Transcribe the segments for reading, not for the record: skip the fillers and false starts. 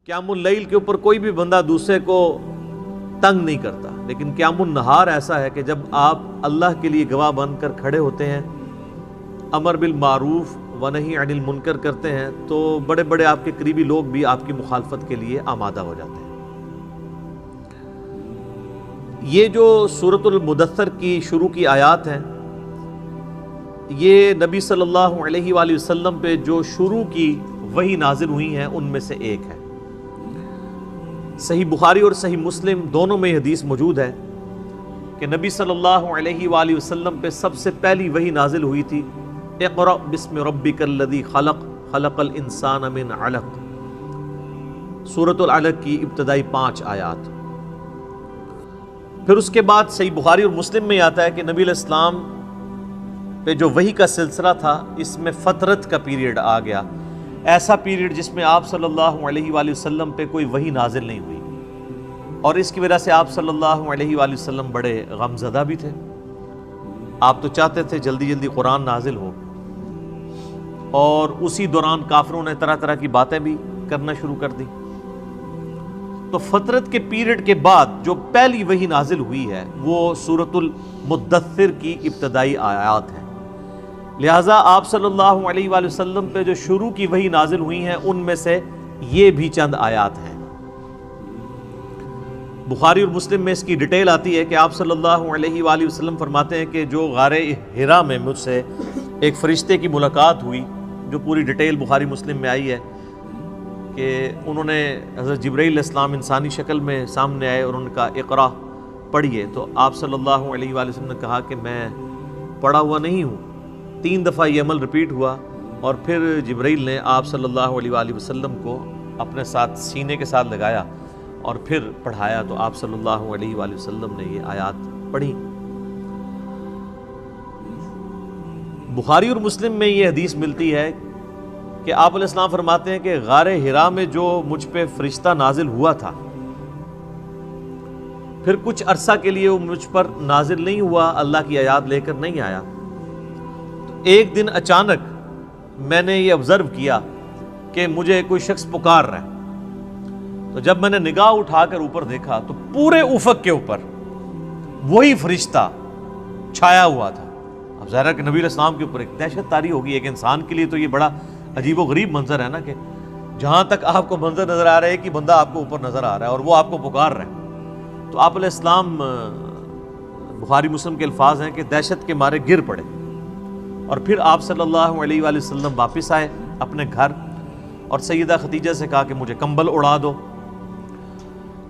قیام اللیل کے اوپر کوئی بھی بندہ دوسرے کو تنگ نہیں کرتا، لیکن قیام النہار ایسا ہے کہ جب آپ اللہ کے لیے گواہ بن کر کھڑے ہوتے ہیں، امر بالمعروف و نہی عن المنکر کرتے ہیں، تو بڑے بڑے آپ کے قریبی لوگ بھی آپ کی مخالفت کے لیے آمادہ ہو جاتے ہیں۔ یہ جو سورۃ المدثر کی شروع کی آیات ہیں، یہ نبی صلی اللہ علیہ وآلہ وسلم پہ جو شروع کی وحی نازل ہوئی ہیں ان میں سے ایک ہے۔ صحیح بخاری اور صحیح مسلم دونوں میں حدیث موجود ہے کہ نبی صلی اللہ علیہ وآلہ وسلم پہ سب سے پہلی وحی نازل ہوئی تھی، اقرأ بسم ربک الذی خلق خلق الانسان من علق، سورۃ العلق کی ابتدائی 5 آیات۔ پھر اس کے بعد صحیح بخاری اور مسلم میں آتا ہے کہ نبی علیہ السلام پہ جو وحی کا سلسلہ تھا، اس میں فترت کا پیریڈ آ گیا، ایسا پیریڈ جس میں آپ صلی اللہ علیہ وآلہ وسلم پہ کوئی وحی نازل نہیں ہوئی، اور اس کی وجہ سے آپ صلی اللہ علیہ وآلہ وسلم بڑے غم زدہ بھی تھے۔ آپ تو چاہتے تھے جلدی جلدی قرآن نازل ہو، اور اسی دوران کافروں نے طرح طرح کی باتیں بھی کرنا شروع کر دی۔ تو فترت کے پیریڈ کے بعد جو پہلی وحی نازل ہوئی ہے وہ سورۃ المدثر کی ابتدائی آیات ہیں، لہٰذا آپ صلی اللہ علیہ وآلہ وسلم پہ جو شروع کی وحی نازل ہوئی ہیں ان میں سے یہ بھی چند آیات ہیں۔ بخاری اور مسلم میں اس کی ڈیٹیل آتی ہے کہ آپ صلی اللہ علیہ وآلہ وسلم فرماتے ہیں کہ جو غار حرا میں مجھ سے ایک فرشتے کی ملاقات ہوئی، جو پوری ڈیٹیل بخاری مسلم میں آئی ہے کہ انہوں نے حضرت جبرائیل علیہ السلام انسانی شکل میں سامنے آئے اور ان کا اقرا پڑھیے، تو آپ صلی اللہ علیہ وآلہ وسلم نے کہا کہ میں پڑھا ہوا نہیں ہوں۔ 3 دفعہ یہ عمل ریپیٹ ہوا، اور پھر جبرائیل نے آپ صلی اللہ علیہ وآلہ وسلم کو اپنے ساتھ سینے کے ساتھ لگایا اور پھر پڑھایا، تو آپ صلی اللہ علیہ وآلہ وسلم نے یہ آیات پڑھی۔ بخاری اور مسلم میں یہ حدیث ملتی ہے کہ آپ علیہ السلام فرماتے ہیں کہ غار حرا میں جو مجھ پہ فرشتہ نازل ہوا تھا، پھر کچھ عرصہ کے لیے وہ مجھ پر نازل نہیں ہوا، اللہ کی آیات لے کر نہیں آیا۔ ایک دن اچانک میں نے یہ آبزرو کیا کہ مجھے کوئی شخص پکار رہا ہے، تو جب میں نے نگاہ اٹھا کر اوپر دیکھا تو پورے افق کے اوپر وہی فرشتہ چھایا ہوا تھا۔ اب ظاہر ہے کہ نبی علیہ السلام کے اوپر ایک دہشت طاری ہوگی، ایک انسان کے لیے تو یہ بڑا عجیب و غریب منظر ہے نا، کہ جہاں تک آپ کو منظر نظر آ رہا ہے کہ بندہ آپ کو اوپر نظر آ رہا ہے اور وہ آپ کو پکار رہا ہے، تو آپ علیہ السلام، بخاری مسلم کے الفاظ ہیں کہ دہشت کے مارے گر پڑے، اور پھر آپ صلی اللہ علیہ وآلہ وسلم واپس آئے اپنے گھر، اور سیدہ خدیجہ سے کہا کہ مجھے کمبل اڑا دو۔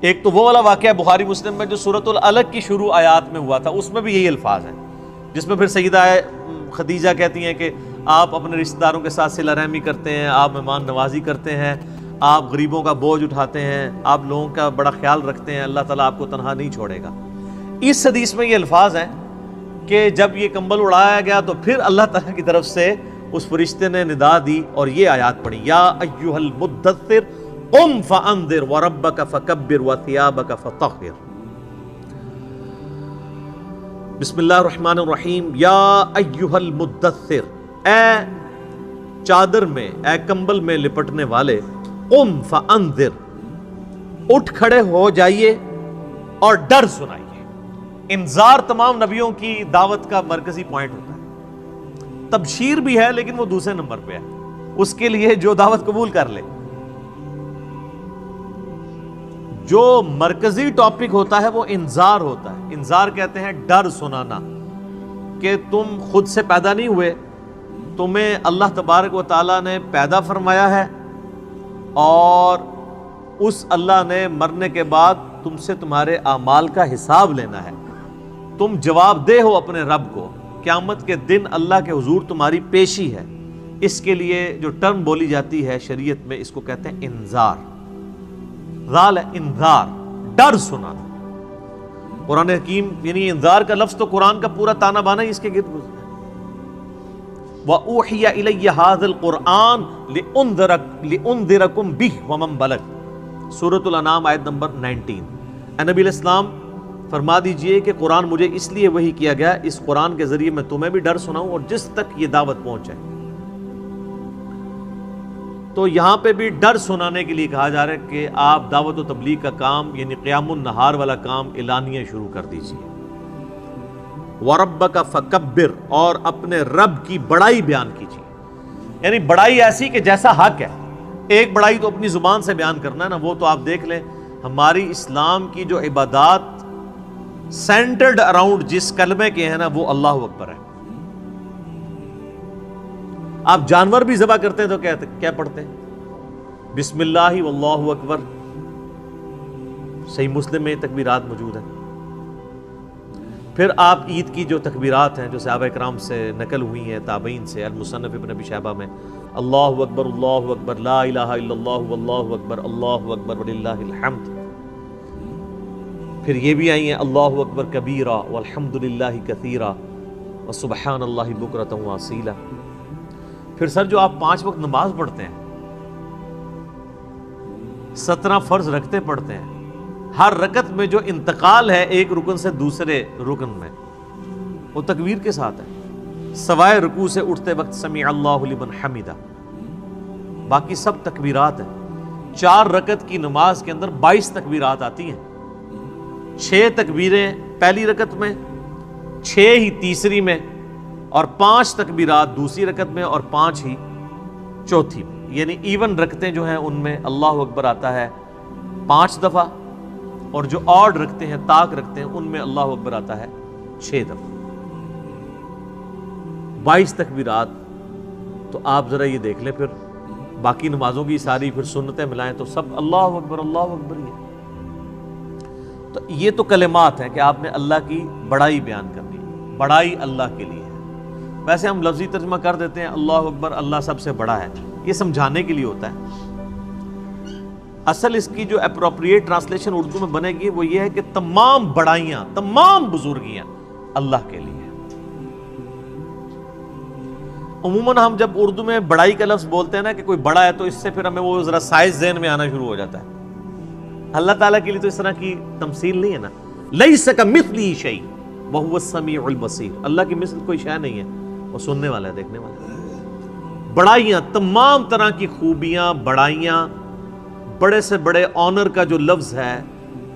ایک تو وہ والا واقعہ بخاری مسلم میں جو سورۃ العلق کی شروع آیات میں ہوا تھا، اس میں بھی یہی الفاظ ہیں، جس میں پھر سیدہ خدیجہ کہتی ہیں کہ آپ اپنے رشتہ داروں کے ساتھ صلہ رحمی کرتے ہیں، آپ مہمان نوازی کرتے ہیں، آپ غریبوں کا بوجھ اٹھاتے ہیں، آپ لوگوں کا بڑا خیال رکھتے ہیں، اللہ تعالیٰ آپ کو تنہا نہیں چھوڑے گا۔ اس حدیث میں یہ الفاظ ہیں کہ جب یہ کمبل اڑایا گیا تو پھر اللہ تعالیٰ کی طرف سے اس فرشتے نے ندا دی اور یہ آیات پڑھی، یا ایھا المدثر قم فانذر وربک فکبر وثیابک فطہر۔ بسم اللہ الرحمن الرحیم، یا ایھا المدثر، اے چادر میں، اے کمبل میں لپٹنے والے، قم فانذر، اٹھ کھڑے ہو جائیے اور ڈر سنائیے۔ انذار تمام نبیوں کی دعوت کا مرکزی پوائنٹ ہوتا ہے، تبشیر بھی ہے لیکن وہ دوسرے نمبر پہ ہے، اس کے لیے جو دعوت قبول کر لے۔ جو مرکزی ٹاپک ہوتا ہے وہ انذار ہوتا ہے۔ انذار کہتے ہیں ڈر سنانا، کہ تم خود سے پیدا نہیں ہوئے، تمہیں اللہ تبارک و تعالیٰ نے پیدا فرمایا ہے، اور اس اللہ نے مرنے کے بعد تم سے تمہارے اعمال کا حساب لینا ہے، تم جواب دہ ہو اپنے رب کو، قیامت کے دن اللہ کے حضور تمہاری پیشی ہے۔ اس کے لیے جو ٹرم بولی جاتی ہے شریعت میں، اس کو کہتے ہیں انذار۔ ذال انذار، ڈر سنانا۔ قرآن حکیم یعنی انذار کا لفظ تو قرآن کا پورا تانا بانا ہی اس کے گرد گزرا ہے۔ وَأُوحِيَ إِلَيَّ هَذَا الْقُرْآنُ لِأُنذِرَكُمْ بِهِ وَمَنْ بَلَغَ، سورۃ الانعام آیت نمبر 19۔ اے نبی علیہ السلام فرما دیجئے کہ قرآن مجھے اس لیے وحی کیا گیا، اس قرآن کے ذریعے میں تمہیں بھی ڈر سناؤں اور جس تک یہ دعوت پہنچے۔ تو یہاں پہ بھی ڈر سنانے کے لیے کہا جا رہا ہے کہ آپ دعوت و تبلیغ کا کام یعنی قیام النہار والا کام اعلانیہ شروع کر دیجیے. وَرَبَّكَ فَكَبِّرْ، اور اپنے رب کی بڑائی بیان کیجیے. یعنی بڑائی ایسی کہ جیسا حق ہے. ایک بڑائی تو اپنی زبان سے بیان کرنا ہے نا، وہ تو آپ دیکھ لیں ہماری اسلام کی جو عبادات سینٹرڈ اراؤنڈ جس کلمے کے ہیں نا وہ اللہ اکبر ہے. آپ جانور بھی ذبح کرتے ہیں تو کیا پڑھتے ہیں؟ بسم اللہ واللہ اکبر. صحیح مسلم میں تکبیرات موجود ہیں. پھر آپ عید کی جو تکبیرات ہیں جو صحابہ کرام سے نقل ہوئی ہیں، تابعین سے، المصنف ابن ابی شیبہ میں اللہ اکبر لا الہ الا اللہ واللہ اکبر وللہ الحمد. پھر یہ بھی آئی ہیں اللہ اکبر کبیرہ والحمد للہ کثیرہ وسبحان اللہ بکرۃ واصیلہ. پھر سر جو آپ 5 وقت نماز پڑھتے ہیں، 17 فرض رکھتے پڑھتے ہیں، ہر رکعت میں جو انتقال ہے ایک رکن سے دوسرے رکن میں وہ تکبیر کے ساتھ ہے، سوائے رکوع سے اٹھتے وقت سمیع اللہ لمن حمدہ. باقی سب تکبیرات ہیں. 4 رکعت کی نماز کے اندر 22 تکبیرات آتی ہیں. 6 تکبیریں پہلی رکعت میں، 6 ہی تیسری میں، اور 5 تکبیرات دوسری رکعت میں اور 5 ہی چوتھی میں. یعنی ایون رکعتیں جو ہیں ان میں اللہ اکبر آتا ہے 5 دفعہ، اور جو آڈ رکھتے ہیں، طاق رکھتے ہیں، ان میں اللہ اکبر آتا ہے 6 دفعہ. 22 تکبیرات. تو آپ ذرا یہ دیکھ لیں، پھر باقی نمازوں کی ساری پھر سنتیں ملائیں تو سب اللہ اکبر ہی ہے. تو یہ تو کلمات ہیں کہ آپ نے اللہ کی بڑائی بیان کرنی ہے. بڑائی اللہ کے لیے ہے. ویسے ہم لفظی ترجمہ کر دیتے ہیں اللہ اکبر، اللہ سب سے بڑا ہے، یہ سمجھانے کے لیے ہوتا ہے. اصل اس کی جو اپروپریٹ ٹرانسلیشن اردو میں بنے گی وہ یہ ہے کہ تمام بڑائیاں، تمام بزرگیاں اللہ کے لیے. عموماً ہم جب اردو میں بڑائی کا لفظ بولتے ہیں نا کہ کوئی بڑا ہے تو اس سے پھر ہمیں وہ ذرا سائز ذہن میں آنا شروع ہو جاتا ہے. اللہ تعالیٰ کے لیے تو اس طرح کی تمثیل نہیں ہے نا. لیس کمثلہ شیء وہو السمیع البصیر. اللہ کی مثل کوئی شے نہیں ہے، وہ سننے والا ہے، دیکھنے والا ہے. بڑائیاں، تمام طرح کی خوبیاں، بڑائیاں، بڑے سے بڑے آنر کا جو لفظ ہے،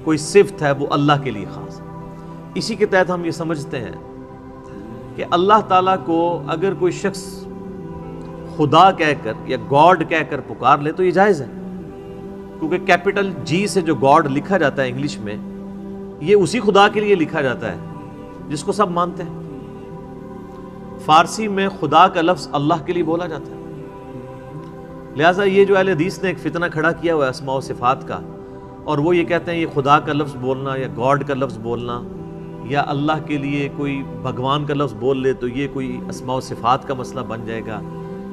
کوئی صفت ہے، وہ اللہ کے لیے خاص ہے. اسی کے تحت ہم یہ سمجھتے ہیں کہ اللہ تعالیٰ کو اگر کوئی شخص خدا کہہ کر یا گاڈ کہہ کر پکار لے تو یہ جائز ہے، کیونکہ کیپٹل جی سے جو گاڈ لکھا جاتا ہے انگلش میں، یہ اسی خدا کے لیے لکھا جاتا ہے جس کو سب مانتے ہیں. فارسی میں خدا کا لفظ اللہ کے لیے بولا جاتا ہے. لہٰذا یہ جو اہل حدیث نے ایک فتنہ کھڑا کیا ہوا ہے اسماء و صفات کا، اور وہ یہ کہتے ہیں یہ خدا کا لفظ بولنا یا گاڈ کا لفظ بولنا یا اللہ کے لیے کوئی بھگوان کا لفظ بول لے تو یہ کوئی اسماء و صفات کا مسئلہ بن جائے گا،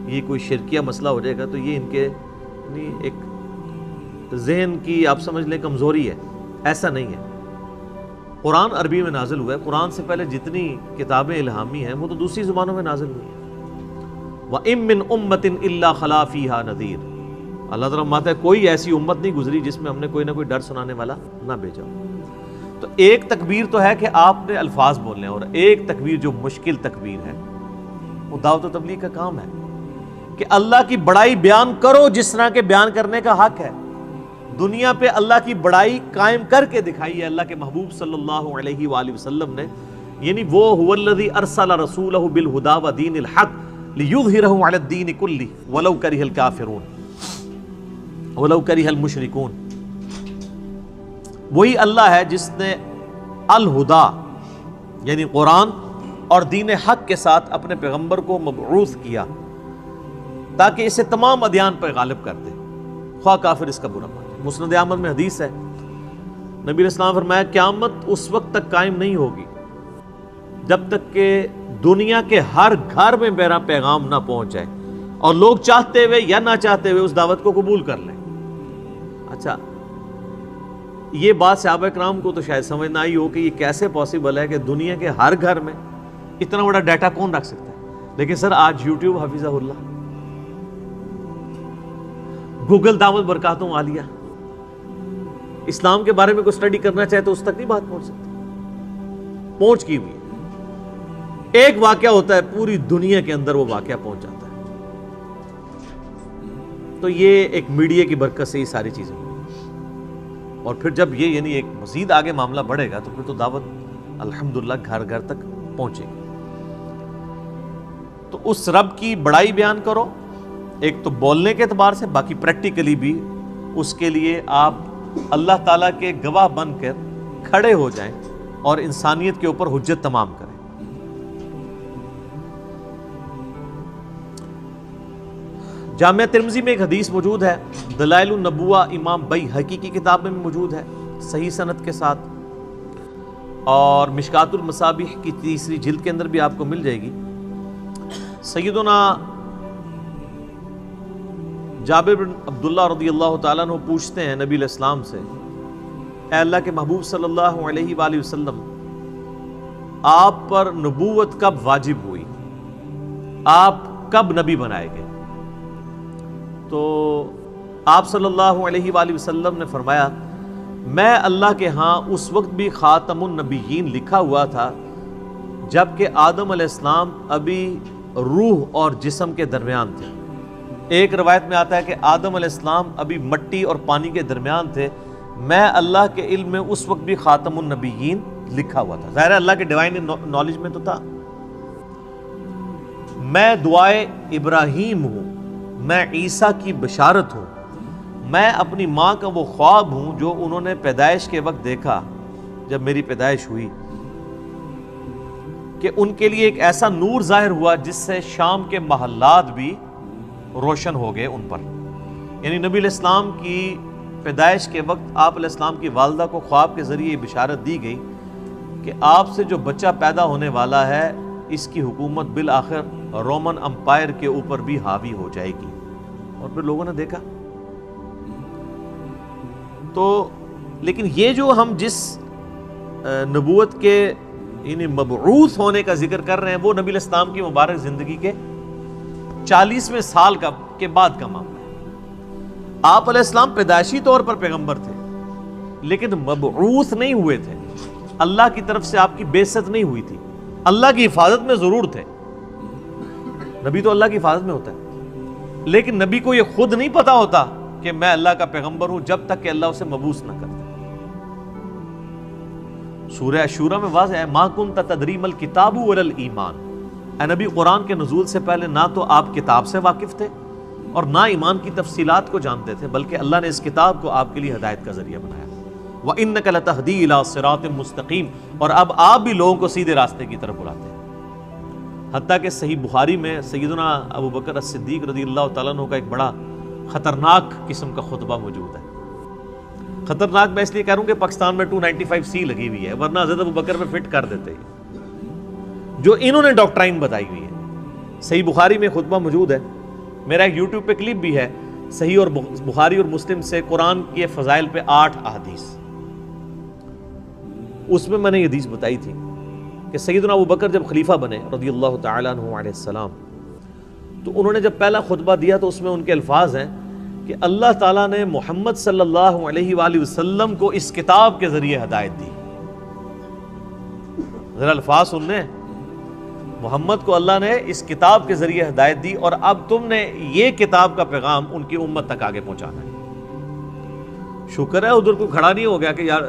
یہ کوئی شرکیہ مسئلہ ہو جائے گا. تو یہ ان کے ایک ذہن کی آپ سمجھ لیں کمزوری ہے. ایسا نہیں ہے. قرآن عربی میں نازل ہوا ہے. قرآن سے پہلے جتنی کتابیں الہامی ہیں وہ تو دوسری زبانوں میں نازل ہوئی ہیں. وَإِن مِّنْ أُمَّةٍ إِلَّا خَلَا فِيهَا نَذِيرٌ. اللہ تعالیٰ فرماتا ہے کوئی ایسی امت نہیں گزری جس میں ہم نے کوئی نہ کوئی ڈر سنانے والا نہ بھیجا. تو ایک تکبیر تو ہے کہ آپ نے الفاظ بولنے ہیں، اور ایک تکبیر جو مشکل تکبیر ہے وہ دعوت و تبلیغ کا کام ہے کہ اللہ کی بڑائی بیان کرو جس طرح کے بیان کرنے کا حق ہے. دنیا پہ اللہ کی بڑائی قائم کر کے دکھائی ہے اللہ کے محبوب صلی اللہ علیہ وآلہ وسلم نے. یعنی وہ هو الذی ارسل رسولہ بالہدی ودین الحق لیظہرہ علی الدین کلہ ولو کرہ الکافرون ولو کرہ المشرکون. وہی اللہ ہے جس نے الہدی یعنی قرآن اور دین حق کے ساتھ اپنے پیغمبر کو مبعوث کیا تاکہ اسے تمام ادیان پر غالب کر دے، خواہ کافر اس کا برا مانے. مسند احمد میں حدیث ہے، نبی علیہ السلام فرمایا قیامت اس وقت تک قائم نہیں ہوگی جب تک کہ دنیا کے ہر گھر میں میرا پیغام نہ پہنچ جائے اور لوگ چاہتے ہوئے یا نہ چاہتے ہوئے اس دعوت کو قبول کر لیں. اچھا، یہ بات صحابہ کرام کو تو شاید سمجھ نہ آئی ہو کہ یہ کیسے پاسبل ہے کہ دنیا کے ہر گھر میں اتنا بڑا ڈیٹا کون رکھ سکتا ہے. لیکن سر آج یوٹیوب حفظہ اللہ، گوگل دامت برکاتوں عالیہ، اسلام کے بارے میں کوئی اسٹڈی کرنا چاہے تو اس تک نہیں بات پہنچ سکتی. پہنچ کی ہوئی ایک واقعہ ہوتا ہے پوری دنیا کے اندر وہ واقعہ پہنچ جاتا ہے. تو یہ ایک میڈیا کی برکت سے یہ ساری چیزیں ہوئی. اور پھر جب یہ یعنی ایک مزید آگے معاملہ بڑھے گا تو پھر تو دعوت الحمدللہ گھر گھر تک پہنچے گی. تو اس رب کی بڑائی بیان کرو، ایک تو بولنے کے اعتبار سے، باقی پریکٹیکلی بھی اس کے لیے آپ اللہ تعالیٰ کے گواہ بن کر کھڑے ہو جائیں اور انسانیت کے اوپر حجت تمام کریں. جامعہ ترمذی میں ایک حدیث موجود ہے، دلائل النبوہ امام بیہقی کی کتاب میں موجود ہے صحیح سند کے ساتھ، اور مشکات المصابیح کی 3 جلد کے اندر بھی آپ کو مل جائے گی. سیدنا جابر بن عبداللہ رضی اللہ تعالیٰ عنہ پوچھتے ہیں نبی علیہ السلام سے، اے اللہ کے محبوب صلی اللہ علیہ وآلہ وسلم، آپ پر نبوت کب واجب ہوئی؟ آپ کب نبی بنائے گئے؟ تو آپ صلی اللہ علیہ وآلہ وسلم نے فرمایا، میں اللہ کے ہاں اس وقت بھی خاتم النبیین لکھا ہوا تھا جبکہ آدم علیہ السلام ابھی روح اور جسم کے درمیان تھے. ایک روایت میں آتا ہے کہ آدم علیہ السلام ابھی مٹی اور پانی کے درمیان تھے، میں اللہ کے علم میں اس وقت بھی خاتم النبیین لکھا ہوا تھا. ظاہر ہے اللہ کے ڈیوائن نالج میں تو تھا. میں دعائے ابراہیم ہوں، میں عیسیٰ کی بشارت ہوں، میں اپنی ماں کا وہ خواب ہوں جو انہوں نے پیدائش کے وقت دیکھا جب میری پیدائش ہوئی، کہ ان کے لیے ایک ایسا نور ظاہر ہوا جس سے شام کے محلات بھی روشن ہو گئے ان پر. یعنی نبی علیہ السلام کی پیدائش کے وقت آپ علیہ السلام کی والدہ کو خواب کے ذریعے بشارت دی گئی کہ آپ سے جو بچہ پیدا ہونے والا ہے اس کی حکومت بالآخر رومن امپائر کے اوپر بھی حاوی ہو جائے گی. اور پھر لوگوں نے دیکھا. تو لیکن یہ جو ہم جس نبوت کے یعنی مبعوث ہونے کا ذکر کر رہے ہیں وہ نبی علیہ السلام کی مبارک زندگی کے 40ویں سال کے بعد کا معاملہ ہے. آپ علیہ السلام پیدائشی طور پر پیغمبر تھے لیکن مبعوث نہیں ہوئے تھے. اللہ کی طرف سے آپ کی بعثت نہیں ہوئی تھی. اللہ کی حفاظت میں ضرور تھے. نبی تو اللہ کی حفاظت میں ہوتا ہے، لیکن نبی کو یہ خود نہیں پتا ہوتا کہ میں اللہ کا پیغمبر ہوں جب تک کہ اللہ اسے مبعوث نہ کرتا. سورہ شورى میں واضح ہے، ما کنت تدری ما الکتاب ولا الایمان. اے نبی، قرآن کے نزول سے پہلے نہ تو آپ کتاب سے واقف تھے اور نہ ایمان کی تفصیلات کو جانتے تھے، بلکہ اللہ نے اس کتاب کو آپ کے لیے ہدایت کا ذریعہ بنایا. وَإِنَّكَ لَتَهْدِي إِلَىٰ صِرَاطٍ مُسْتَقِيمٍ. اور اب آپ بھی لوگوں کو سیدھے راستے کی طرف بلاتے ہیں. حتیٰ کہ صحیح بخاری میں سیدنا ابو بکر الصدیق رضی اللہ تعالیٰ عنہ کا ایک بڑا خطرناک قسم کا خطبہ موجود ہے. خطرناک میں اس لیے کہہ رہا ہوں کہ پاکستان میں 295C لگی ہوئی ہے، ورنہ حضرت ابو بکر میں فٹ کر دیتے ہیں جو انہوں نے ڈاکٹرائن بتائی ہوئی ہے. صحیح بخاری میں خطبہ موجود ہے، میرا ایک یوٹیوب پہ کلپ بھی ہے، صحیح اور بخاری اور مسلم سے قرآن کے فضائل پہ 8 احادیث. اس میں میں نے یہ حدیث بتائی تھی کہ سیدنا ابو بکر جب خلیفہ بنے رضی اللہ تعالیٰ عنہ علیہ السلام، تو انہوں نے جب پہلا خطبہ دیا تو اس میں ان کے الفاظ ہیں کہ اللہ تعالیٰ نے محمد صلی اللہ علیہ وآلہ وسلم کو اس کتاب کے ذریعے ہدایت دی. ذرا الفاظ سننے، محمد کو اللہ نے اس کتاب کے ذریعے ہدایت دی اور اب تم نے یہ کتاب کا پیغام ان کی امت تک آگے پہنچانا ہے. شکر ہے ادھر کوئی کھڑا نہیں ہو گیا کہ یار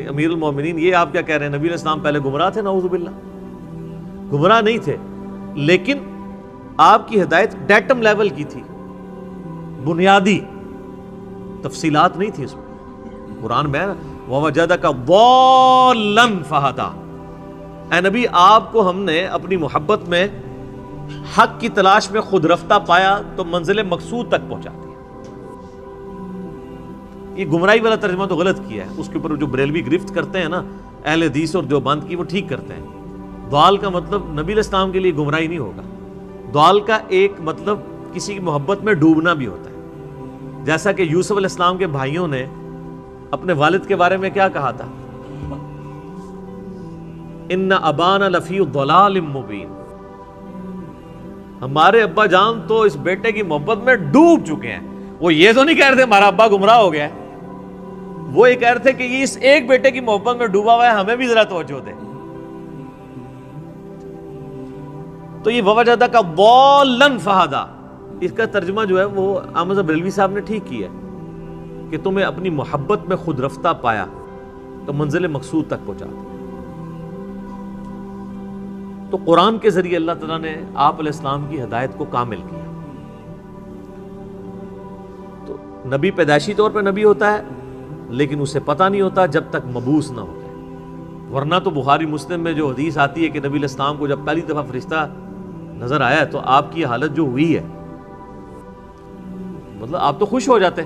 امیر المومنین یہ آپ کیا کہہ رہے ہیں، نبی علیہ السلام پہلے گمراہ تھے. نعوذ باللہ، گمراہ نہیں تھے، لیکن آپ کی ہدایت ڈیٹم لیول کی تھی، بنیادی تفصیلات نہیں تھی اس میں. قرآن میں وَوَجَدَكَ ضَالًّا فَهَدَىٰ. اے نبی، آپ کو ہم نے اپنی محبت میں حق کی تلاش میں خود رفتہ پایا تو منزل مقصود تک پہنچا دیا. یہ گمراہی والا ترجمہ تو غلط کیا ہے، اس کے اوپر جو بریلوی گرفت کرتے ہیں نا اہل حدیث اور دیوبند کی، وہ ٹھیک کرتے ہیں. ضال کا مطلب نبی علیہ السلام کے لیے گمراہی نہیں ہوگا. ضال کا ایک مطلب کسی کی محبت میں ڈوبنا بھی ہوتا ہے. جیسا کہ یوسف علیہ السلام کے بھائیوں نے اپنے والد کے بارے میں کیا کہا تھا، ان ابانا لفی ضلال مبین. ہمارے ابا جان تو اس بیٹے کی محبت میں ڈوب چکے ہیں. وہ یہ تو نہیں کہہ رہے تھے ہمارا ابا گمراہ ہو گیا ہے، وہ یہ کہہ رہے تھے کہ یہ اس ایک بیٹے کی محبت میں ڈوبا ہوا ہے، ہمیں بھی ذرا توجہ دے. تو یہ وَوَجَدَكَ ضَالًّا فَهَدَىٰ، اس کا ترجمہ جو ہے وہ احمد بریلوی صاحب نے ٹھیک کیا ہے کہ تمہیں اپنی محبت میں خود رفتہ پایا تو منزل مقصود تک پہنچا دیا۔ تو قرآن کے ذریعے اللہ تعالیٰ نے آپ علیہ السلام کی ہدایت کو کامل کیا۔ تو نبی پیدائشی طور پہ نبی ہوتا ہے لیکن اسے پتہ نہیں ہوتا جب تک مبعوث نہ ہو جائے، ورنہ تو بخاری مسلم میں جو حدیث آتی ہے کہ نبی علیہ السلام کو جب پہلی دفعہ فرشتہ نظر آیا ہے تو آپ کی حالت جو ہوئی ہے، مطلب آپ تو خوش ہو جاتے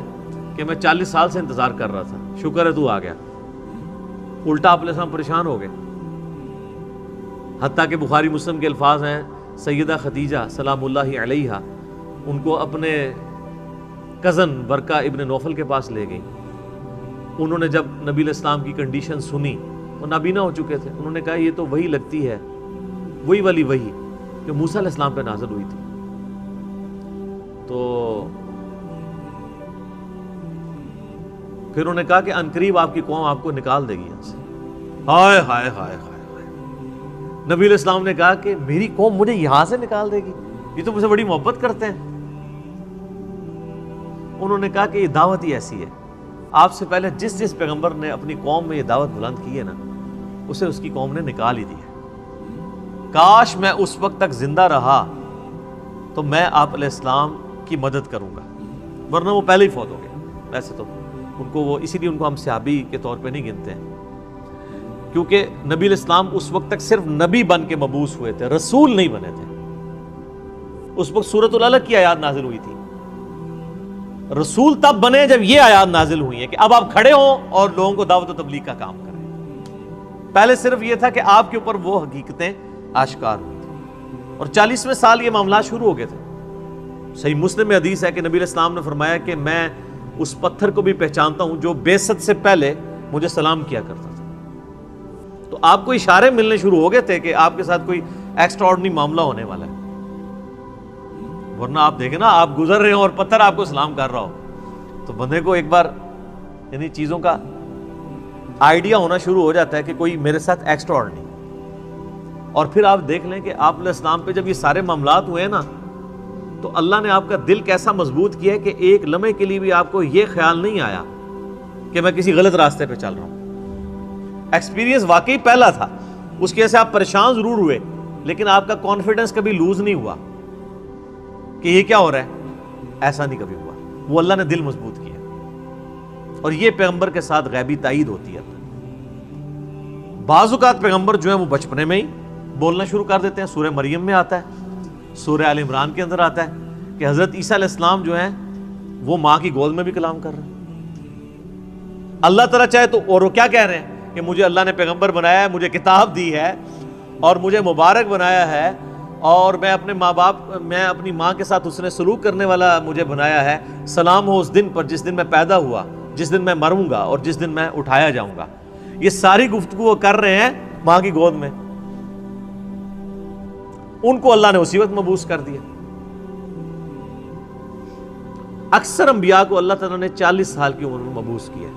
کہ میں 40 سال سے انتظار کر رہا تھا، شکر ہے تو آ گیا۔ الٹا آپ علیہ السلام پریشان ہو گئے، حتیٰ کہ بخاری مسلم کے الفاظ ہیں سیدہ خدیجہ سلام اللہ علیہا ان کو اپنے کزن برقہ ابن نوفل کے پاس لے گئی۔ انہوں نے جب نبی علیہ السلام کی کنڈیشن سنی، وہ نابینا ہو چکے تھے، انہوں نے کہا یہ تو وہی لگتی ہے، وہی والی وہی جو موسیٰ علیہ السلام پہ نازل ہوئی تھی۔ تو پھر انہوں نے کہا کہ عنقریب آپ کی قوم آپ کو نکال دے گی یہاں سے۔ ہائے ہائے ہائے ہائے، نبی علیہ السلام نے کہا کہ میری قوم مجھے یہاں سے نکال دے گی، یہ تو مجھ سے بڑی محبت کرتے ہیں۔ انہوں نے کہا کہ یہ دعوت ہی ایسی ہے، آپ سے پہلے جس جس پیغمبر نے اپنی قوم میں یہ دعوت بلند کی ہے نا، اسے اس کی قوم نے نکال ہی دی ہے۔ کاش میں اس وقت تک زندہ رہا تو میں آپ علیہ السلام کی مدد کروں گا، ورنہ وہ پہلے ہی فوت ہو گئے۔ ویسے تو ان کو وہ اسی لیے ان کو ہم صحابی کے طور پہ نہیں گنتے ہیں، کیونکہ نبی علیہ السلام اس وقت تک صرف نبی بن کے مبعوث ہوئے تھے، رسول نہیں بنے تھے۔ اس وقت سورۃ العلق کی آیات نازل ہوئی تھی، رسول تب بنے جب یہ آیات نازل ہوئی ہیں کہ اب آپ کھڑے ہوں اور لوگوں کو دعوت و تبلیغ کا کام کریں۔ پہلے صرف یہ تھا کہ آپ کے اوپر وہ حقیقتیں آشکار ہوئی تھیں، اور 40ویں سال یہ معاملات شروع ہو گئے تھے۔ صحیح مسلم میں حدیث ہے کہ نبی علیہ السلام نے فرمایا کہ میں اس پتھر کو بھی پہچانتا ہوں جو بعثت سے پہلے مجھے سلام کیا کرتا تھا۔ تو آپ کو اشارے ملنے شروع ہو گئے تھے کہ آپ کے ساتھ کوئی ایکسٹرا آرڈنری معاملہ ہونے والا ہے، ورنہ آپ دیکھیں نا آپ گزر رہے ہو اور پتھر آپ کو سلام کر رہا ہو تو بندے کو ایک بار یعنی چیزوں کا آئیڈیا ہونا شروع ہو جاتا ہے کہ کوئی میرے ساتھ ایکسٹرا آرڈنری۔ اور پھر آپ دیکھ لیں کہ آپ علیہ السلام پہ جب یہ سارے معاملات ہوئے نا تو اللہ نے آپ کا دل کیسا مضبوط کیا ہے کہ ایک لمحے کے لیے بھی آپ کو یہ خیال نہیں آیا کہ میں کسی غلط راستے پہ چل رہا ہوں۔ ایکسپیرینس واقعی پہلا تھا، اس کی وجہ سے آپ پریشان ضرور ہوئے لیکن آپ کا کانفیڈنس کبھی لوز نہیں ہوا کہ یہ کیا ہو رہا ہے، ایسا نہیں کبھی ہوا۔ وہ اللہ نے دل مضبوط کیا، اور یہ پیغمبر کے ساتھ غیبی تائید ہوتی ہے۔ بعض اوقات پیغمبر جو ہیں وہ بچپنے میں ہی بولنا شروع کر دیتے ہیں، سورہ مریم میں آتا ہے، سورہ آل عمران کے اندر آتا ہے کہ حضرت عیسیٰ علیہ السلام جو ہیں وہ ماں کی گود میں بھی کلام کر رہے ہیں۔ اللہ تعالیٰ چاہے تو، اور وہ کیا کہہ رہے ہیں کہ مجھے اللہ نے پیغمبر بنایا ہے، مجھے کتاب دی ہے اور مجھے مبارک بنایا ہے، اور میں اپنے ماں باپ، میں اپنی ماں کے ساتھ اس نے سلوک کرنے والا مجھے بنایا ہے۔ سلام ہو اس دن پر جس دن میں پیدا ہوا، جس دن میں مروں گا اور جس دن میں اٹھایا جاؤں گا۔ یہ ساری گفتگو وہ کر رہے ہیں ماں کی گود میں، ان کو اللہ نے اسی وقت مبعوث کر دیا۔ اکثر انبیاء کو اللہ تعالیٰ نے 40 سال کی عمر میں مبعوث کیا ہے،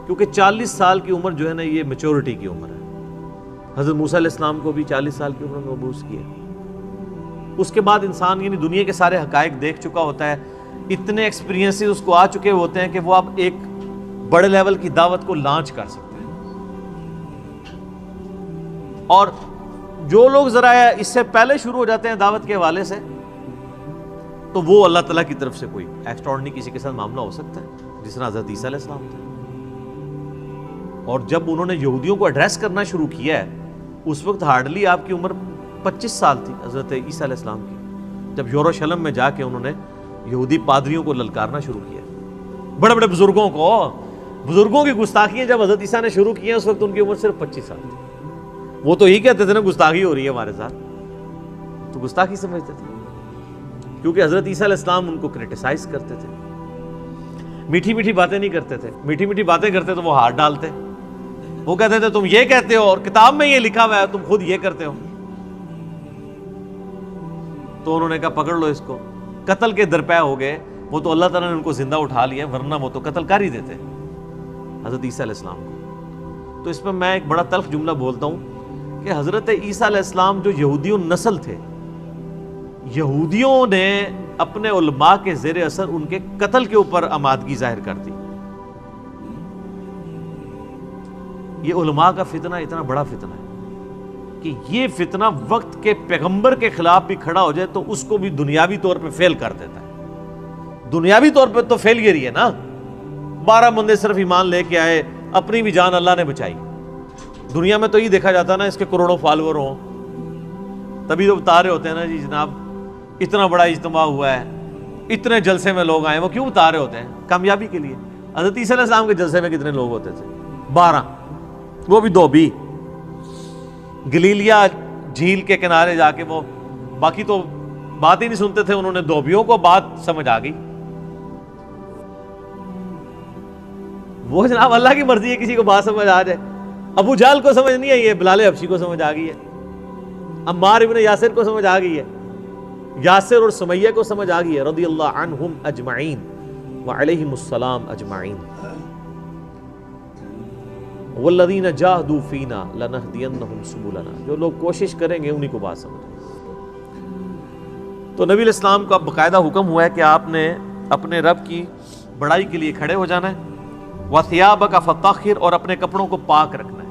کیونکہ 40 سال کی عمر جو ہے نا یہ میچورٹی کی عمر ہے۔ حضرت موسیٰ علیہ السلام کو بھی 40 سال کی عمر میں مبعوث کیا۔ اس کے بعد انسان یعنی دنیا کے سارے حقائق دیکھ چکا ہوتا ہے، اتنے ایکسپیرینسز اس کو آ چکے ہوتے ہیں کہ وہ اب ایک بڑے لیول کی دعوت کو لانچ کر سکتے ہیں۔ اور جو لوگ ذرا اس سے پہلے شروع ہو جاتے ہیں دعوت کے حوالے سے، تو وہ اللہ تعالیٰ کی طرف سے کوئی ایکسٹرا آرڈنری کسی کے ساتھ معاملہ ہو سکتا ہے، جس طرح حضرت عیسیٰ علیہ السلام تھے۔ اور جب انہوں نے یہودیوں کو ایڈریس کرنا شروع کیا ہے، اس وقت ہارڈلی آپ کی عمر 25 سال تھی حضرت عیسیٰ علیہ السلام کی، جب یروشلم میں جا کے انہوں نے یہودی پادریوں کو للکارنا شروع کیا، بڑے بڑے بزرگوں کی گستاخیاں جب حضرت عیسیٰ نے شروع کی ہیں، اس وقت ان کی عمر صرف 25 سال تھی۔ وہ تو ہی کہتے تھے نا گستاخی ہو رہی ہے ہمارے ساتھ، تو گستاخی سمجھتے تھے، کیونکہ حضرت عیسیٰ علیہ السلام ان کو کرٹیسائز کرتے تھے، میٹھی میٹھی باتیں نہیں کرتے تھے، میٹھی میٹھی باتیں کرتے تو وہ ہاتھ ڈالتے، وہ کہتے تھے تم یہ کہتے ہو اور کتاب میں یہ لکھا ہوا ہے، تم خود یہ کرتے ہو۔ تو انہوں نے کہا پکڑ لو اس کو، قتل کے درپے ہو گئے۔ وہ تو اللہ تعالیٰ نے ان کو زندہ اٹھا لیا، ورنہ وہ تو قتل کر ہی دیتے حضرت عیسیٰ علیہ السلام کو۔ تو اس میں میں ایک بڑا تلخ جملہ بولتا ہوں کہ حضرت عیسیٰ علیہ السلام جو یہودیوں نسل تھے، یہودیوں نے اپنے علماء کے زیر اثر ان کے قتل کے اوپر آمادگی ظاہر کر دی. یہ علماء کا فتنہ اتنا بڑا فتنہ ہے کہ یہ فتنہ وقت کے پیغمبر کے خلاف بھی کھڑا ہو جائے تو اس کو بھی دنیاوی طور پہ فیل کر دیتا ہے. دنیاوی طور پہ تو فیل ہی ہے نا. 12 بندے صرف ایمان لے کے آئے, اپنی بھی جان اللہ نے بچائی. دنیا میں تو یہ دیکھا جاتا ہے نا اس کے کروڑوں فالوور ہوں, تبھی تو بتا رہے ہوتے ہیں نا جی جناب اتنا بڑا اجتماع ہوا ہے, اتنے جلسے میں لوگ آئے. وہ کیوں بتا رہے ہوتے ہیں؟ کامیابی کے لیے. حضرت عیسیٰ علیہ السلام کے جلسے میں کتنے لوگ ہوتے تھے؟ 12, وہ بھی 2 بھی گلیلیا جھیل کے کنارے جا کے. وہ باقی تو بات ہی نہیں سنتے تھے, انہوں نے 2 بیوں کو بات سمجھ آ گئی. وہ جناب اللہ کی مرضی ہے کسی کو بات سمجھ آ جائے. ابو جہل کو سمجھ نہیں آئی ہے, بلال حبشی کو سمجھ آ گئی ہے, عمار ابن یاسر کو سمجھ آ گئی ہے, یاسر اور سمیہ کو سمجھ آ گئی ہے, رضی اللہ عنہم اجمعین وعلیہم السلام اجمعین. والذین جاہدوا فینا لنہدینہم سبلنا, جو لوگ کوشش کریں گے انہی کو بات سمجھ. تو نبی علیہ السلام کا باقاعدہ حکم ہوا ہے کہ آپ نے اپنے رب کی بڑائی کے لیے کھڑے ہو جانا ہے. وَثِيَابَكَ فَطَهِّرْ, اور اپنے کپڑوں کو پاک رکھنا ہے.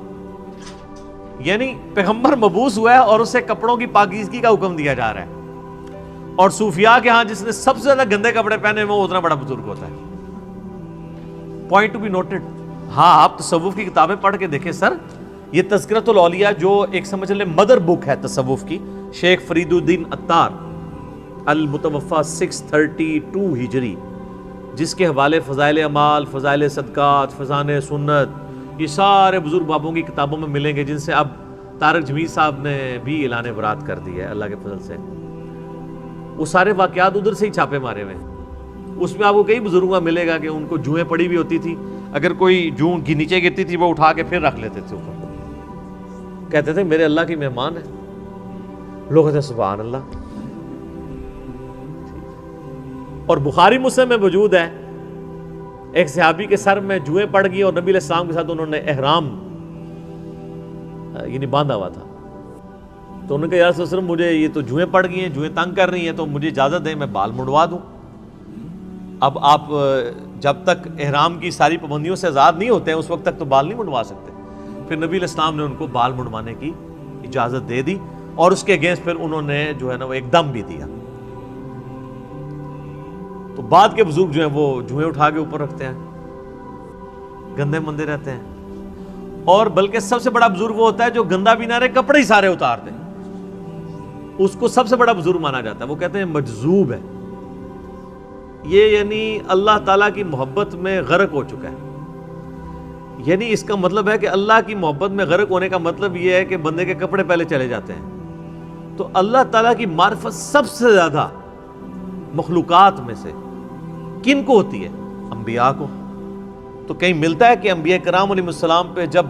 یعنی پیغمبر مبعوث ہوا ہے اور اسے کپڑوں کی پاکیزگی کا حکم دیا جا رہا ہے. اور صوفیاء کے ہاں جس نے سب سے زیادہ گندے کپڑے پہنے وہ اتنا بڑا بزرگ ہوتا ہے. Point to be noted. ہاں آپ تصوف کی کتابیں پڑھ کے دیکھیں سر, یہ تذکرۃ الاولیاء جو ایک سمجھ لیں مدر بک ہے تصوف کی, شیخ فرید الدین عطار المتوفی 632 ہجری, جس کے حوالے فضائل اعمال, فضائل صدقات, فضائل سنت, یہ سارے بزرگ بابوں کی کتابوں میں ملیں گے, جن سے اب طارق جمیل صاحب نے بھی اعلان برات کر دی ہے اللہ کے فضل سے. وہ سارے واقعات ادھر سے ہی چھاپے مارے ہوئے ہیں. اس میں آپ کو کئی بزرگوں کا ملے گا کہ ان کو جوئیں پڑی بھی ہوتی تھی, اگر کوئی جوں کی نیچے گرتی تھی وہ اٹھا کے پھر رکھ لیتے تھے اوپر, کہتے تھے میرے اللہ کی مہمان ہے. لوگ کہتے ہیں سبحان اللہ. اور بخاری مسلم میں موجود ہے ایک صحابی کے سر میں جوئیں پڑ گئی اور نبی علیہ السلام کے ساتھ انہوں نے احرام یعنی باندھا ہوا تھا. تو انہوں نے کہا یا رسول اللہ مجھے یہ تو جوئیں پڑ گئی ہیں, جوئیں تنگ کر رہی ہیں, تو مجھے اجازت دیں میں بال منڈوا دوں. اب آپ جب تک احرام کی ساری پابندیوں سے آزاد نہیں ہوتے ہیں اس وقت تک تو بال نہیں منڈوا سکتے. پھر نبی علیہ السلام نے ان کو بال منڈوانے کی اجازت دے دی اور اس کے اگینسٹ پھر انہوں نے جو ہے نا وہ ایک دم بھی دیا. تو بعد کے بزرگ جو ہیں وہ جوئیں اٹھا کے اوپر رکھتے ہیں, گندے مندے رہتے ہیں. اور بلکہ سب سے بڑا بزرگ وہ ہوتا ہے جو گندا بھی نہ رہے, کپڑے ہی سارے اتار دے, اس کو سب سے بڑا بزرگ مانا جاتا ہے. وہ کہتے ہیں مجذوب ہے یہ, یعنی اللہ تعالیٰ کی محبت میں غرق ہو چکا ہے. یعنی اس کا مطلب ہے کہ اللہ کی محبت میں غرق ہونے کا مطلب یہ ہے کہ بندے کے کپڑے پہلے چلے جاتے ہیں. تو اللہ تعالیٰ کی معرفت سب سے زیادہ مخلوقات میں سے کن کو ہوتی ہے؟ انبیاء کو. تو کہیں ملتا ہے کہ انبیاء کرام علیہ السلام پہ جب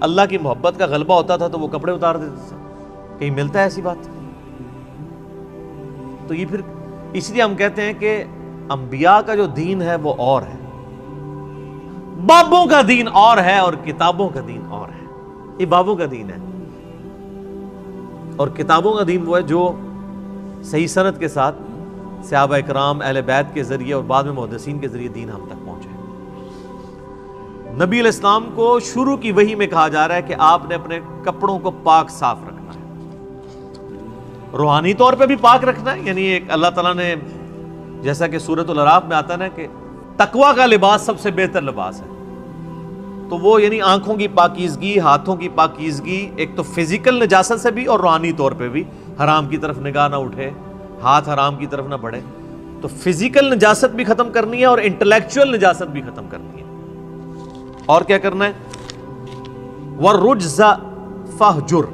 اللہ کی محبت کا غلبہ ہوتا تھا تو وہ کپڑے اتار دیتے تھے؟ کہیں ملتا ہے ایسی بات؟ تو یہ پھر اس لیے ہم کہتے ہیں کہ انبیاء کا جو دین ہے وہ اور ہے, بابوں کا دین اور ہے, اور کتابوں کا دین اور ہے. یہ بابوں کا دین ہے اور کتابوں کا دین وہ ہے جو صحیح سند کے ساتھ صحابہ اکرام اہل بیت کے ذریعے اور بعد میں محدثین کے ذریعے دین ہم تک پہنچے. نبی علیہ السلام کو شروع کی وحی میں کہا جا رہا ہے کہ آپ نے اپنے کپڑوں کو پاک صاف رکھنا ہے, روحانی طور پہ بھی پاک رکھنا ہے. یعنی ایک اللہ تعالیٰ نے جیسا کہ سورۃ الاعراف میں آتا ہے نا کہ تقویٰ کا لباس سب سے بہتر لباس ہے, تو وہ یعنی آنکھوں کی پاکیزگی, ہاتھوں کی پاکیزگی, ایک تو فزیکل نجاست سے بھی اور روحانی طور پہ بھی, حرام کی طرف نگاہ نہ اٹھے, ہاتھ حرام کی طرف نہ بڑھے. تو فزیکل نجاست بھی ختم کرنی ہے اور انٹلیکچوئل نجاست بھی ختم کرنی ہے. اور کیا کرنا ہے؟ وَالرُّجْزَ فَاهْجُرْ,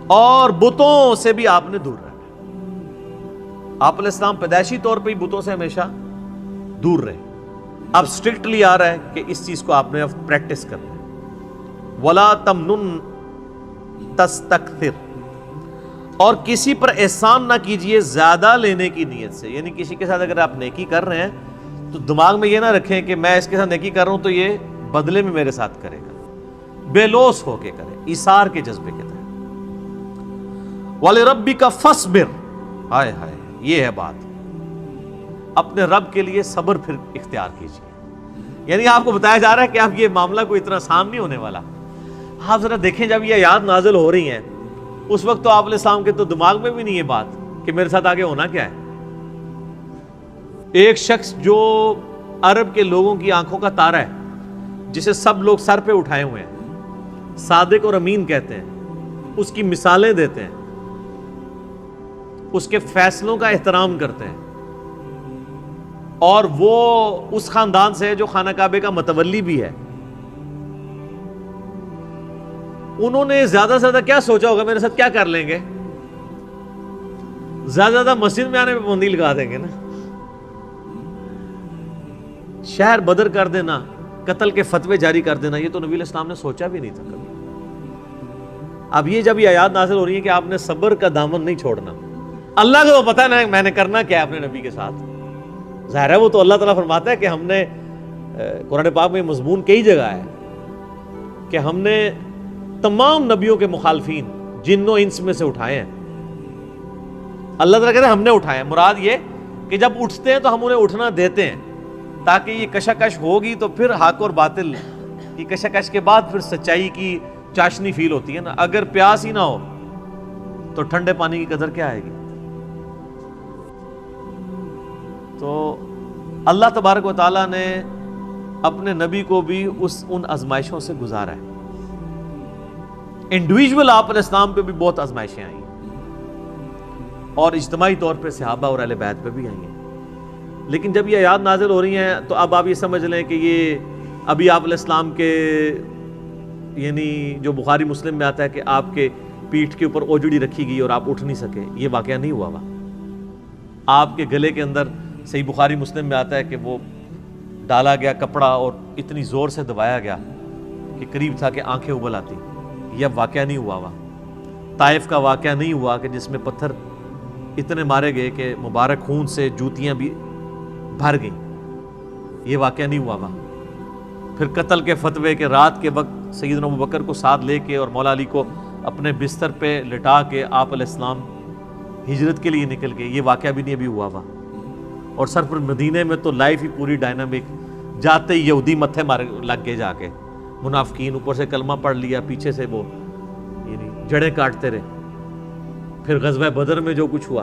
اور بتوں سے بھی آپ نے دور رہنا ہے. آپ علیہ السلام پیدائشی طور پہ ہی بتوں سے ہمیشہ دور رہے. اب اسٹرکٹلی آ رہا ہے کہ اس چیز کو آپ نے اب پریکٹس کرنا ہے. وَلَا تَمْنُن تَسْتَكْثِرْ, اور کسی پر احسان نہ کیجئے زیادہ لینے کی نیت سے. یعنی کسی کے ساتھ اگر آپ نیکی کر رہے ہیں تو دماغ میں یہ نہ رکھیں کہ میں اس کے ساتھ نیکی کر رہا ہوں تو یہ بدلے میں میرے ساتھ کرے گا. بے لوث ہو کے کرے, ایثار کے جذبے کے تحت. وَلِرَبِّكَ فَاصْبِرْ, ہائے ہائے یہ ہے بات. اپنے رب کے لیے صبر پھر اختیار کیجیے. یعنی آپ کو بتایا جا رہا ہے کہ آپ یہ معاملہ کوئی اتنا آسان نہیں ہونے والا. آپ ذرا دیکھیں جب یہ آیات نازل ہو رہی ہیں اس وقت تو آپ علیہ السلام کے تو دماغ میں بھی نہیں یہ بات کہ میرے ساتھ آگے ہونا کیا ہے. ایک شخص جو عرب کے لوگوں کی آنکھوں کا تارا ہے, جسے سب لوگ سر پہ اٹھائے ہوئے ہیں, صادق اور امین کہتے ہیں, اس کی مثالیں دیتے ہیں, اس کے فیصلوں کا احترام کرتے ہیں, اور وہ اس خاندان سے ہے جو خانہ کعبے کا متولی بھی ہے. انہوں نے زیادہ سے زیادہ کیا سوچا ہوگا میرے ساتھ کیا کر لیں گے؟ زیادہ سے زیادہ مسجد میں آنے پہ پابندی لگا دیں گے نا. شہر بدر کر دینا, قتل کے فتوے جاری کر دینا, یہ تو نبی علیہ السلام نے سوچا بھی نہیں تھا کبھی. اب یہ جب یہ آیات نازل ہو رہی ہے کہ آپ نے صبر کا دامن نہیں چھوڑنا, اللہ کو تو پتہ ہے نا میں نے کرنا کیا ہے اپنے نبی کے ساتھ. ظاہر ہے وہ تو اللہ تعالیٰ فرماتا ہے کہ ہم نے قرآن پاک میں مضمون کئی جگہ ہے کہ ہم نے تمام نبیوں کے مخالفین جن و انس میں سے اٹھائے ہیں. اللہ تعالیٰ کہتے ہیں ہم نے اٹھائے ہیں. مراد یہ کہ جب اٹھتے ہیں تو ہم انہیں اٹھنا دیتے ہیں تاکہ یہ کشاکش ہوگی تو پھر حق اور باطل کی کشاکش کے بعد پھر سچائی کی چاشنی فیل ہوتی ہے نا. اگر پیاس ہی نہ ہو تو ٹھنڈے پانی کی قدر کیا آئے گی؟ تو اللہ تبارک و تعالیٰ نے اپنے نبی کو بھی ان آزمائشوں سے گزارا ہے. انڈیویجول آپ علیہ السلام پہ بھی بہت آزمائشیں آئی ہیں اور اجتماعی طور پہ صحابہ اور اہل بیت پہ بھی آئی ہیں. لیکن جب یہ آیات نازل ہو رہی ہیں تو اب آپ یہ سمجھ لیں کہ یہ ابھی آپ علیہ السلام کے یعنی جو بخاری مسلم میں آتا ہے کہ آپ کے پیٹھ کے اوپر اوجڑی رکھی گئی اور آپ اٹھ نہیں سکے, یہ واقعہ نہیں ہوا ہوا. آپ کے گلے کے اندر صحیح بخاری مسلم میں آتا ہے کہ وہ ڈالا گیا کپڑا اور اتنی زور سے دبایا گیا کہ قریب تھا کہ آنکھیں ابل آتی. یہ واقعہ نہیں ہوا ہوا. طائف کا واقعہ نہیں ہوا کہ جس میں پتھر اتنے مارے گئے کہ مبارک خون سے جوتیاں بھی بھر گئیں. یہ واقعہ نہیں ہوا ہوا. پھر قتل کے فتوے کے رات کے وقت سیدنا ابوبکر کو ساتھ لے کے اور مولا علی کو اپنے بستر پہ لٹا کے آپ علیہ السلام ہجرت کے لیے نکل گئے. یہ واقعہ بھی نہیں ابھی ہوا ہوا. اور سر پر مدینے میں تو لائف ہی پوری ڈائنامک, جاتے ہی یہودی متھے مار لگ گئے, جا کے منافقین اوپر سے کلمہ پڑھ لیا, پیچھے سے وہ یعنی جڑیں کاٹتے رہے. پھر غزوہ بدر میں جو کچھ ہوا,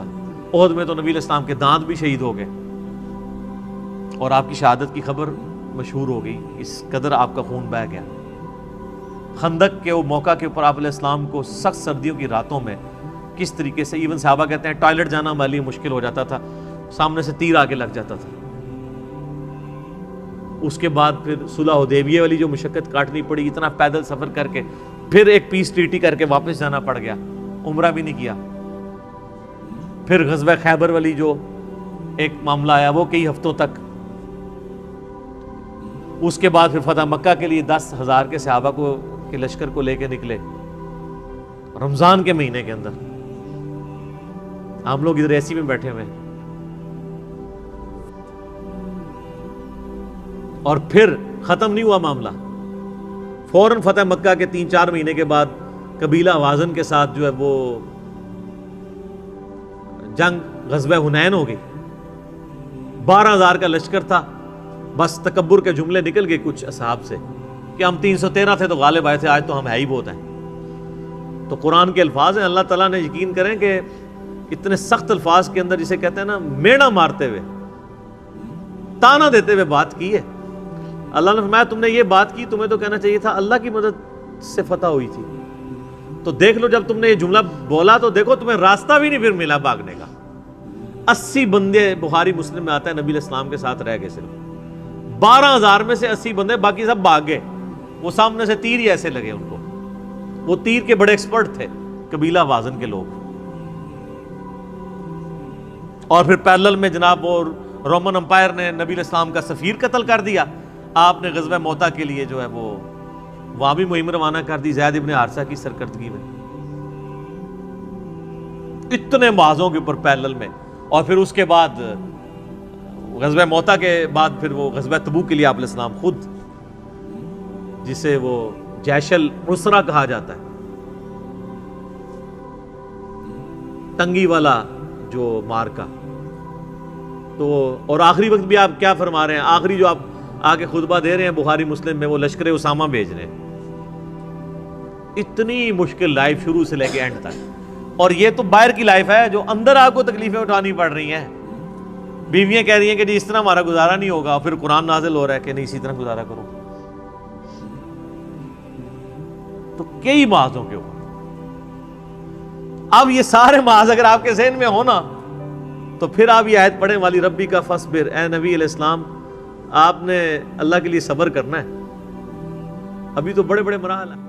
احد میں تو نبی علیہ السلام کے دانت بھی شہید ہو گئے اور آپ کی شہادت کی خبر مشہور ہو گئی, اس قدر آپ کا خون بہہ گیا. خندق کے وہ موقع کے اوپر آپ علیہ السلام کو سخت سردیوں کی راتوں میں کس طریقے سے ایون صحابہ کہتے ہیں ٹوائلٹ جانا ہمارے لیے مشکل ہو جاتا تھا, سامنے سے تیر آگے لگ جاتا تھا. اس کے بعد پھر صلح حدیبیہ والی جو مشقت کاٹنی پڑی, اتنا پیدل سفر کر کے, پھر ایک پیس ٹریٹی کر کے واپس جانا پڑ گیا, عمرہ بھی نہیں کیا. پھر غزوہ خیبر والی جو ایک معاملہ آیا وہ کئی ہفتوں تک. اس کے بعد پھر فتح مکہ کے لیے 10,000 کے صحابہ کو کے لشکر کو لے کے نکلے رمضان کے مہینے کے اندر. ہم لوگ ادھر ایسی میں بیٹھے ہوئے ہیں. اور پھر ختم نہیں ہوا معاملہ, فوراً فتح مکہ کے 3-4 مہینے کے بعد قبیلہ حوازن کے ساتھ جو ہے وہ جنگ غزوہ حنین ہو گئی. 12,000 کا لشکر تھا. بس تکبر کے جملے نکل گئے کچھ اصحاب سے کہ ہم 313 تھے تو غالب آئے تھے, آج تو ہم ہے ہی بہت ہیں. تو قرآن کے الفاظ ہیں, اللہ تعالیٰ نے یقین کریں کہ اتنے سخت الفاظ کے اندر جسے کہتے ہیں نا میڑا مارتے ہوئے, تانا دیتے ہوئے بات کی ہے. اللہ نے فرمایا تم نے یہ بات کی, تمہیں تو کہنا چاہیے تھا اللہ کی مدد سے فتح ہوئی تھی. تو دیکھ لو جب تم نے یہ جملہ بولا تو دیکھو تمہیں راستہ بھی نہیں پھر ملا بھاگنے کا. 80 بندے بخاری مسلم میں آتا ہے نبی علیہ السلام کے ساتھ رہ گئے. صرف 12,000 میں سے 80 بندے, باقی سب بھاگ گئے. وہ سامنے سے تیر ہی ایسے لگے ان کو. وہ تیر کے بڑے ایکسپرٹ تھے قبیلہ وازن کے لوگ. اور پھر پیرلل میں جناب وہ رومن امپائر نے نبی علیہ السلام کا سفیر قتل کر دیا. آپ نے غزوہ موتا کے لیے جو ہے وہ وہاں بھی مہم روانہ کر دی زید ابن حارثہ کی سرکردگی میں. اتنے معاذوں کے اوپر پیرلل میں. اور پھر اس کے بعد غزوہ موتا کے بعد پھر وہ غزوہ تبوک کے لیے آپ علیہ السلام خود, جسے وہ جیش العسرہ کہا جاتا ہے, تنگی والا جو مارکا, تو اور آخری وقت بھی آپ کیا فرما رہے ہیں؟ آخری جو آپ آگے خطبہ دے رہے ہیں بخاری مسلم میں، وہ لشکر اسامہ بھیج رہے ہیں۔ اتنی مشکل لائف شروع سے لے کے اینڈ تک، اور یہ تو باہر کی لائف ہے، جو اندر آپ کو تکلیفیں اٹھانی پڑ رہی ہیں۔ بیویاں کہہ رہی ہیں کہ جی اس طرح ہمارا گزارا نہیں ہوگا، پھر قرآن نازل ہو رہا ہے کہ نہیں اسی طرح گزارا کرو۔ تو کئی معاذوں کے اوپر، اب یہ سارے معاذ اگر آپ کے ذہن میں ہونا تو پھر آپ یہ آیت پڑھیں والی ربی کا فصبر، اے نبی علیہ السلام آپ نے اللہ کے لیے صبر کرنا ہے، ابھی تو بڑے بڑے مراحل ہیں۔